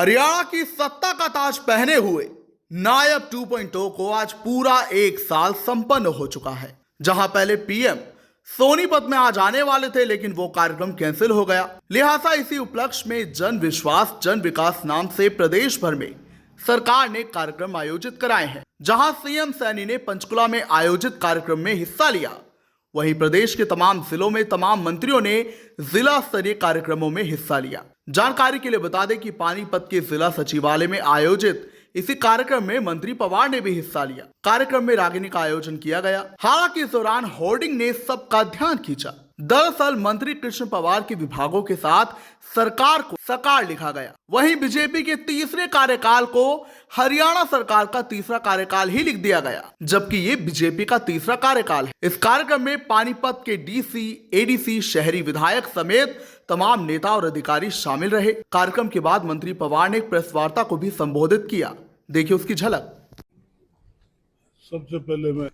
हरियाणा की सत्ता का ताज पहने हुए नायब 2.0 को आज पूरा एक साल संपन्न हो चुका है। जहां पहले पीएम सोनीपत में आज आने वाले थे, लेकिन वो कार्यक्रम कैंसिल हो गया। लिहाजा इसी उपलक्ष्य में जन विश्वास जन विकास नाम से प्रदेश भर में सरकार ने कार्यक्रम आयोजित कराए हैं। जहां सीएम सैनी ने पंचकुला में आयोजित कार्यक्रम में हिस्सा लिया, वहीं प्रदेश के तमाम जिलों में तमाम मंत्रियों ने जिला स्तरीय कार्यक्रमों में हिस्सा लिया। जानकारी के लिए बता दें कि पानीपत के जिला सचिवालय में आयोजित इसी कार्यक्रम में मंत्री पवार ने भी हिस्सा लिया। कार्यक्रम में रागिनी का आयोजन किया गया। हालांकि इस दौरान होर्डिंग ने सबका ध्यान खींचा। दरअसल मंत्री कृष्ण पवार के विभागों के साथ सरकार को सकार लिखा गया। वहीं बीजेपी के तीसरे कार्यकाल को हरियाणा सरकार का तीसरा कार्यकाल ही लिख दिया गया, जबकि ये बीजेपी का तीसरा कार्यकाल है। इस कार्यक्रम में पानीपत के डीसी, एडीसी, शहरी विधायक समेत तमाम नेता और अधिकारी शामिल रहे। कार्यक्रम के बाद मंत्री पवार ने एक प्रेस वार्ता को भी संबोधित किया। देखिए उसकी झलक। सबसे पहले मैं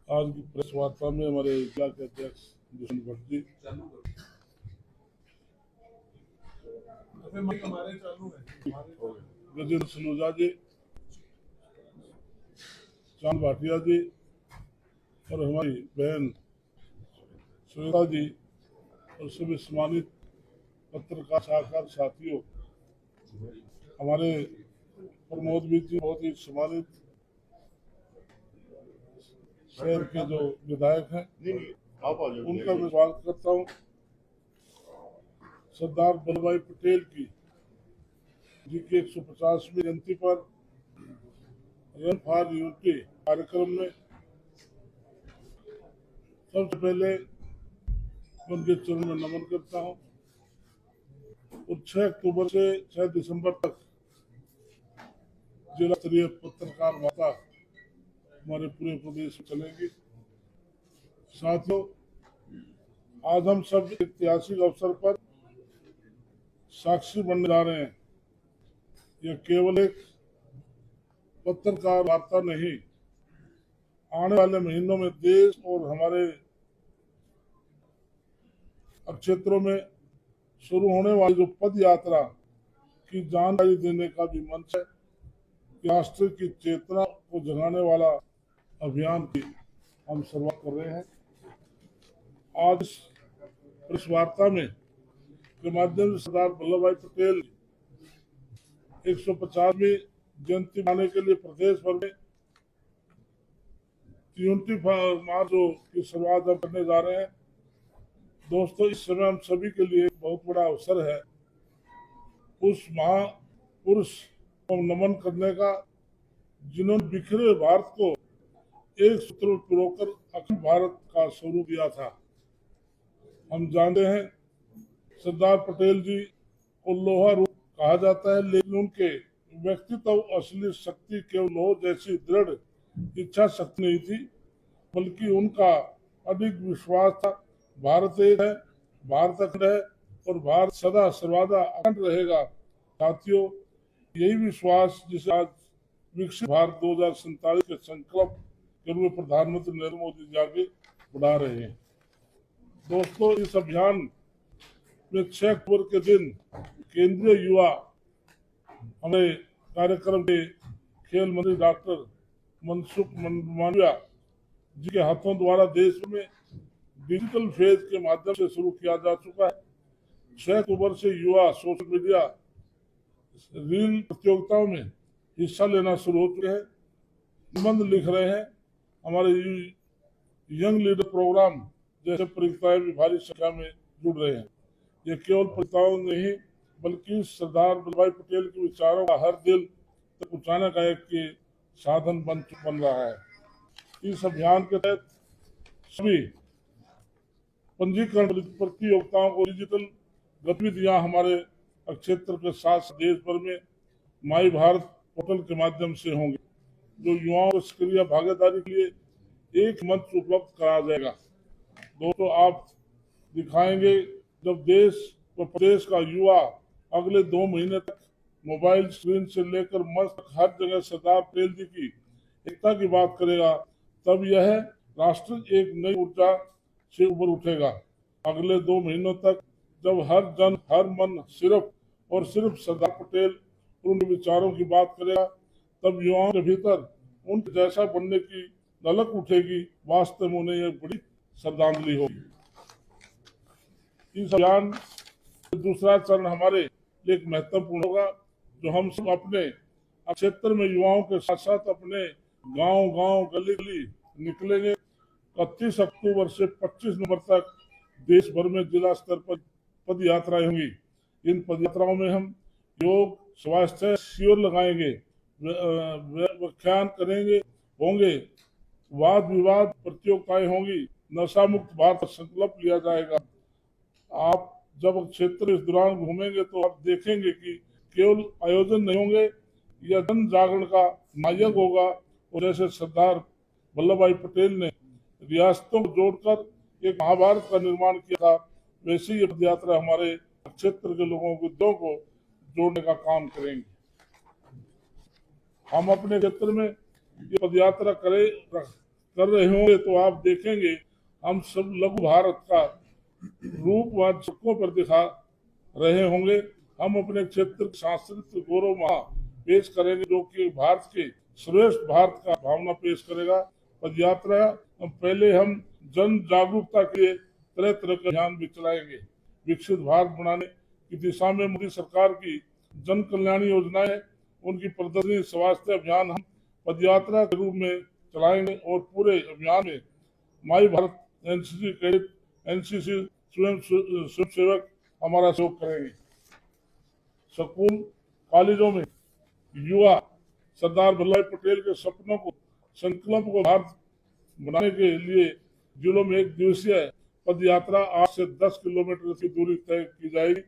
आज की प्रेस वार्ता में हमारे जिला के अध्यक्ष दुष्यंत भट्ट जी, गजेंद्र सलूजा जी, चांद भाटिया जी और हमारी बहन श्वेता जी और सभी सम्मानित पत्रकार सलाहकार साथियों, हमारे प्रमोद मित्र जी बहुत ही सम्मानित शहर के जो विधायक हैं, उनका मैं स्वागत करता हूँ। सरदार वल्लभ भाई पटेल जी की 150वीं जयंती पर रन फॉर यूनिटी कार्यक्रम में सबसे पहले उनके चरण में नमन करता हूँ। और 6 अक्टूबर से 6 दिसंबर तक जिला स्तरीय पत्रकार वार्ता हमारे पूरे प्रदेश में चलेगी। साथियों, आज हम सब ऐतिहासिक अवसर पर साक्षी बनने जा रहे हैं। यह केवल एक पत्रकार वार्ता नहीं, आने वाले महीनों में देश और हमारे क्षेत्रों में शुरू होने वाली जो पद यात्रा की जानकारी देने का भी मंच है। राष्ट्र की चेतना को जगाने वाला अभियान की हम शुरुआत कर रहे हैं। आज प्रेस वार्ता में के माध्यम से सरदार वल्लभ भाई पटेल 150वीं जयंती मनाने के लिए प्रदेश भर में यूनिटी मार्च की शुरुआत हम करने जा रहे हैं। दोस्तों, इस समय हम सभी के लिए एक बहुत बड़ा अवसर है उस महापुरुष को नमन करने का, जिन्होंने बिखरे भारत को एक सूत्र में पिरोकर अखंड भारत का स्वरूप दिया था। हम जानते हैं सरदार पटेल जी को लोहा रूप कहा जाता है, लेकिन उनके व्यक्तित्व असली शक्ति केवल लोह जैसी दृढ़ इच्छा शक्ति नहीं थी, बल्कि उनका अधिक विश्वास था। भारत एक है, भारत अखंड है और भारत सदा सर्वदा अखंड रहेगा। साथियों, यही विश्वास जिसे आज विकसित भारत 2047 के संकल्प के रूप में प्रधानमंत्री नरेंद्र मोदी जी आगे बढ़ा रहे हैं। दोस्तों, इस अभियान में 6 अक्टूबर के दिन केंद्रीय युवा हमारे कार्यक्रम के खेल मंत्री डॉक्टर मनसुख मांडविया जी के हाथों द्वारा देश में डिजिटल फेज के माध्यम से शुरू किया जा चुका है। 6 अक्टूबर से युवा सोशल मीडिया रील प्रतियोगिताओं में हिस्सा लेना शुरू हो चुके हैं, निबंध लिख रहे हैं। हमारे यंग लीडर प्रोग्राम जैसे परीक्षाएं भी भारी संख्या में जुड़ रहे हैं। ये केवल परीक्षाओं नहीं, बल्कि सरदार वल्लभ भाई पटेल के विचारों का हर दिल तक पहुंचाने का एक साधन बन रहा है। इस अभियान के तहत सभी पंजीकरण प्रतियोगिताओं को डिजिटल गतिविधियां हमारे क्षेत्र के साथ देश भर में माई भारत पोर्टल के माध्यम से होंगे, जो युवाओं को सक्रिय भागीदारी के लिए एक मंच उपलब्ध कराया जाएगा। दोस्तों, आप दिखाएंगे जब देश व प्रदेश का युवा अगले 2 महीने तक मोबाइल स्क्रीन से लेकर मंच तक हर जगह सरदार पटेल जी की एकता की बात करेगा, तब यह राष्ट्र एक नई ऊर्जा से उभर उठेगा। अगले 2 महीनों तक जब हर जन हर मन सिर्फ और सिर्फ सरदार पटेल और उनके विचारों की बात करेगा, तब युवाओं के भीतर उनके जैसा बनने की ललक उठेगी। वास्तव में उन्हें एक बड़ी श्रद्धांजलि होगी। इस अभियान दूसरा चरण हमारे लिए एक महत्वपूर्ण होगा, जो हम सब अपने क्षेत्र में युवाओं के साथ साथ अपने गांव गली गली निकलेंगे। 31 अक्टूबर से 25 नवंबर तक देश भर में जिला स्तर पर पद यात्राएं होंगी। इन पद यात्राओं में हम योग स्वास्थ्य शिविर लगाएंगे, व्याख्यान करेंगे होंगे, वाद विवाद प्रतियोगिताएं होंगी, नशा मुक्त भारत का संकल्प लिया जाएगा। आप जब क्षेत्र इस दौरान घूमेंगे तो आप देखेंगे कि केवल आयोजन नहीं होंगे, यह जन जागरण का नायक होगा। और जैसे सरदार वल्लभ भाई पटेल ने रियासतों को जोड़कर एक महाभारत का निर्माण किया था, वैसे ही पद यात्रा हमारे क्षेत्र के लोगों को जोड़ने का काम करेंगे। हम अपने क्षेत्र में ये पद यात्रा कर रहे होंगे तो आप देखेंगे हम सब लघु भारत का रूप वहां सड़कों पर दिखा रहे होंगे। हम अपने क्षेत्र के सांस्कृतिक गौरव वहां पेश करेंगे, जो कि भारत के श्रेष्ठ भारत का भावना पेश करेगा। पद यात्रा पहले हम जन जागरूकता के लिए तरह तरह के अभियान भी चलाएंगे। विकसित भारत बनाने की दिशा में मोदी सरकार की जन कल्याणी योजनाएं, उनकी प्रदर्शनी स्वास्थ्य अभियान हम पदयात्रा के रूप में चलाएंगे। और पूरे अभियान में माई भारत एनसीसी कैडेट, एनसीसी स्वयंसेवक हमारा सहयोग करेंगे। स्कूल कॉलेजों में युवा सरदार वल्लभ भाई पटेल के सपनों को संकल्प को भारत बनाने के लिए जिलों में एक दिवसीय पद यात्रा 8 से 10 किलोमीटर की दूरी तय की जाएगी।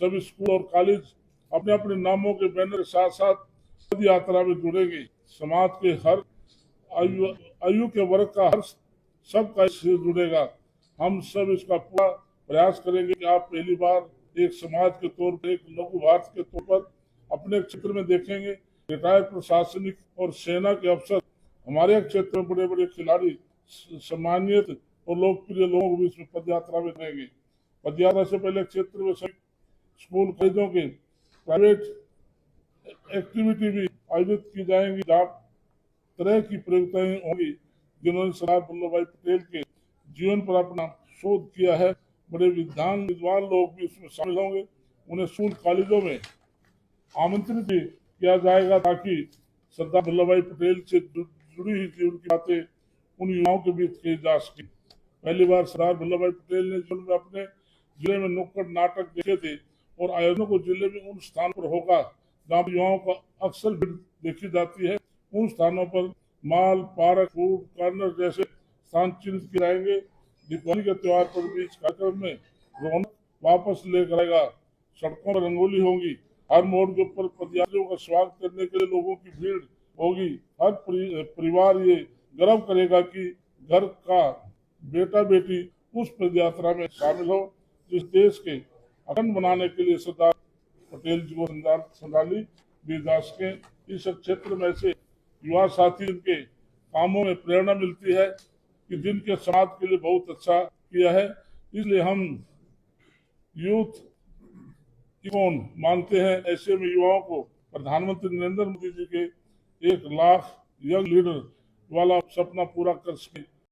सभी स्कूल और कॉलेज अपने अपने नामों के बैनर के साथ साथ पद यात्रा में जुड़ेंगे। समाज के हर आयु के वर्ग का हर सबका इससे जुड़ेगा। हम सब इसका पूरा प्रयास करेंगे कि आप पहली बार एक समाज के तौर पर, एक लघु भारत के तौर पर अपने क्षेत्र में देखेंगे। रिटायर्ड प्रशासनिक और सेना के अफसर, हमारे क्षेत्र में बड़े बड़े खिलाड़ी, सम्मानित और लोकप्रिय लोग भी इसमें पद यात्रा में रहेंगे। पद यात्रा से पहले क्षेत्र में सभी स्कूल कॉलेजों के प्राइवेट एक्टिविटी भी आयोजित की जाएंगी, जहाँ तरह की प्रतियोगिताएं होंगी जिन्होंने सरदार वल्लभ भाई पटेल के जीवन पर अपना शोध किया है। बड़े विद्वान लोग भी इसमें शामिल होंगे। उन्हें स्कूल कॉलेजों में आमंत्रित भी किया जाएगा, ताकि सरदार वल्लभ भाई पटेल से जुड़ी हुई जीवन की बातें उन युवाओं के बीच कही जा सके। पहली बार सरदार वल्लभ भाई पटेल ने जीवन में अपने जिले में नुक्कड़ नाटक देखे थे, और आयोजनों को जिले में उन स्थान पर होगा जहाँ युवाओं का अक्सर भीड़ देखी जाती है। उन स्थानों पर माल, पार्क, फूड कॉर्नर जैसे स्थान चिन्हित किए जाएंगे। दीपावली के त्योहार पर भी इस कार्यक्रम में रौनक वापस लेकर आएगा। सड़कों पर रंगोली होगी, हर मोड़ के ऊपर पदयात्रियों का स्वागत करने के लिए लोगों की भीड़ होगी। हर परिवार ये गर्व करेगा कि घर का बेटा बेटी उस पदयात्रा में शामिल हो। इस देश के अखंड बनाने के लिए सरदार पटेल जी को श्रद्धांजलि दी जा सके। इस क्षेत्र में से युवा साथी, इनके कामों में प्रेरणा मिलती है कि जिनके समाज के लिए बहुत अच्छा किया है। इसलिए हम यूथ इकोन मानते हैं। ऐसे में युवाओं को प्रधानमंत्री नरेंद्र मोदी जी के 1 लाख यंग लीडर वाला सपना पूरा कर सके।